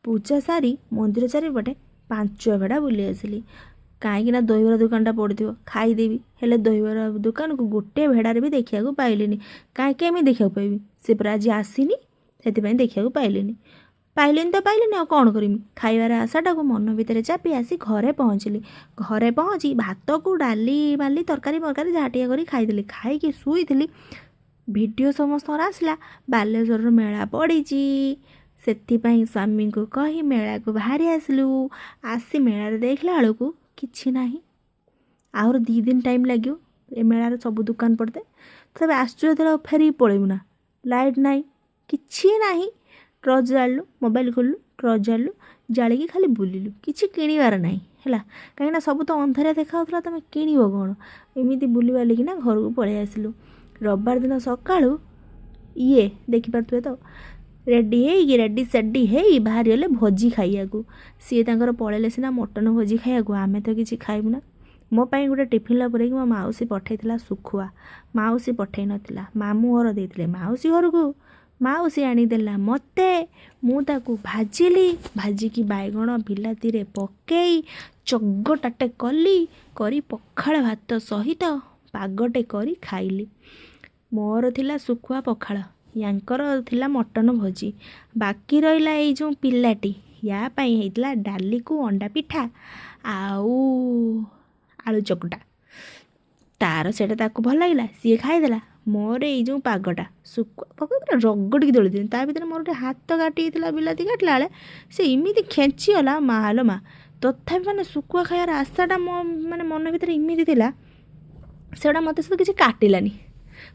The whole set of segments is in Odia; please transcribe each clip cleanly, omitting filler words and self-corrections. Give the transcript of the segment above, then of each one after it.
ପୂଜା ସାରି ମନ୍ଦିର ଚାରିପଟେ 5 ଭେଡ଼ା ବୁଲି ଆସିଲି। କାହିଁକିନା ଦହିବରା ଦୋକାନଟା ପଡ଼ିଥିବ ଖାଇଦେବି, ହେଲେ ଦହିବରା ଦୋକାନକୁ ଗୋଟେ ଭେଡ଼ାରେ ବି ଦେଖିବାକୁ ପାଇଲିନି। କେମିତି ଦେଖିବାକୁ ପାଇବି? ସେ ପୁରା ଆଜି ଆସିନି, ସେଥିପାଇଁ ଦେଖିବାକୁ ପାଇଲିନି ତ ପାଇଲିନି, ଆଉ କ'ଣ କରିମି? ଖାଇବାର ଆଶାଟାକୁ ମନ ଭିତରେ ଚାପି ଆସି ଘରେ ପହଞ୍ଚିଲି। ଘରେ ପହଞ୍ଚି ଭାତକୁ ଡାଲି ବାଲି ତରକାରୀ ଯାହା ଟିକେ କରି ଖାଇଦେଲି। ଖାଇକି ଶୋଇଥିଲି, ଭିଡ଼ିଓ ସମସ୍ତଙ୍କର ଆସିଲା ବାଲେଶ୍ୱରର ମେଳା ପଡ଼ିଛି। ସେଥିପାଇଁ ସ୍ୱାମୀଙ୍କୁ କହି ମେଳାକୁ ବାହାରି ଆସିଲୁ। ଆସି ମେଳାରେ ଦେଖିଲା ବେଳକୁ କିଛି ନାହିଁ। ଆହୁରି 2 ଦିନ ଟାଇମ୍ ଲାଗିବ ଏ ମେଳାରେ ସବୁ ଦୋକାନ ପଡ଼ିଥାଏ। ତଥାପି ଆସୁଛୁ ଯେତେବେଳେ ଫେରିକି ପଳେଇବୁ ନା, ଲାଇଟ୍ ନାହିଁ, କିଛି ନାହିଁ। ଟର୍ଚ୍ଚ ଜାଳିଲୁ, ମୋବାଇଲ ଖୋଲିଲୁ, ଟର୍ଚ୍ଚ ଜାଳିଲୁ, ଜାଳିକି ଖାଲି ବୁଲିଲୁ, କିଛି କିଣିବାର ନାହିଁ ହେଲା। କାହିଁକିନା ସବୁ ତ ଅନ୍ଧାରିଆ ଦେଖାହେଉଥିଲା, ତୁମେ କିଣିବ କ'ଣ? ଏମିତି ବୁଲି ବାଲିକିନା ଘରକୁ ପଳେଇ ଆସିଲୁ। ରବିବାର ଦିନ ସକାଳୁ ଇଏ ଦେଖିପାରୁଥିବେ ତ, ରେଡ଼ି ସେଡ଼ି ହେଇ ବାହାରିଗଲେ ଭୋଜି ଖାଇବାକୁ। ସିଏ ତାଙ୍କର ପଳେଇଲେ ସିନା ମଟନ ଭୋଜି ଖାଇବାକୁ, ଆମେ ତ କିଛି ଖାଇବୁ ନା। ମୋ ପାଇଁ ଗୋଟେ ଟିଫିନ୍ରେ ପୁରେଇକି ମୋ ମାଉସୀ ପଠାଇଥିଲା ଶୁଖୁଆ। ମାଉସୀ ପଠାଇ ନଥିଲା, ମାମୁଁ ଘର ଦେଇଥିଲେ ମାଉସୀ ଘରକୁ। ମାଉସୀ ଆଣିଦେଲା ମୋତେ, ମୁଁ ତାକୁ ଭାଜିଲି। ଭାଜିକି ବାଇଗଣ ବିଲାତିରେ ପକେଇ ଚଗଟାଟେ କରି ପଖାଳ ଭାତ ସହିତ ପାଗଟେ କରି ଖାଇଲି। ମୋର ଥିଲା ଶୁଖୁଆ ପଖାଳ, ୟାଙ୍କର ଥିଲା ମଟନ ଭୋଜି। ବାକି ରହିଲା ଏଇ ଯେଉଁ ପିଲାଟି, ୟା ପାଇଁ ହେଇଥିଲା ଡାଲିକୁ ଅଣ୍ଡା ପିଠା ଆଉ ଆଳୁ ଚକଟା। ସେଇଟା ତାକୁ ଭଲ ଲାଗିଲା, ସିଏ ଖାଇଦେଲା। ମୋର ଏଇ ଯେଉଁ ପାଗଟା ଶୁଖୁଆ ପକେଇ ରଗଡ଼ିକି ଦଳିଦେଲି, ତା ଭିତରେ ମୋର ଗୋଟେ ହାତ କାଟିଥିଲା ବିଲାତି କାଟିଲା ବେଳେ, ସେ ଏମିତି ଖେଞ୍ଚିଗଲା ମାଲୋ ମା। ତଥାପି ମାନେ ଶୁଖୁଆ ଖାଇବାର ଆଶାଟା ମନ ଭିତରେ ଏମିତି ଥିଲା, ସେଗୁଡ଼ା ମୋତେ ସହିତ କିଛି କାଟିଲାନି।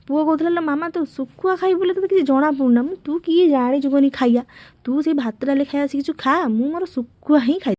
ପୁଅ କହୁଥିଲା, ମାମା ତୁ ଶୁଖୁଆ ଖାଇବୁ ବୋଲି ତୋତେ କିଛି ଜଣା ପଡ଼ୁନା। ତୁ କିଏ ଜାଣିଛୁ କନି ଖାଇବା, ତୁ ସେଇ ଭାତ ଡାଲି ଖାଇବା ଶିଖିଛୁ, ଖା। ମୁଁ ମୋର ଶୁଖୁଆ ହିଁ ଖାଇ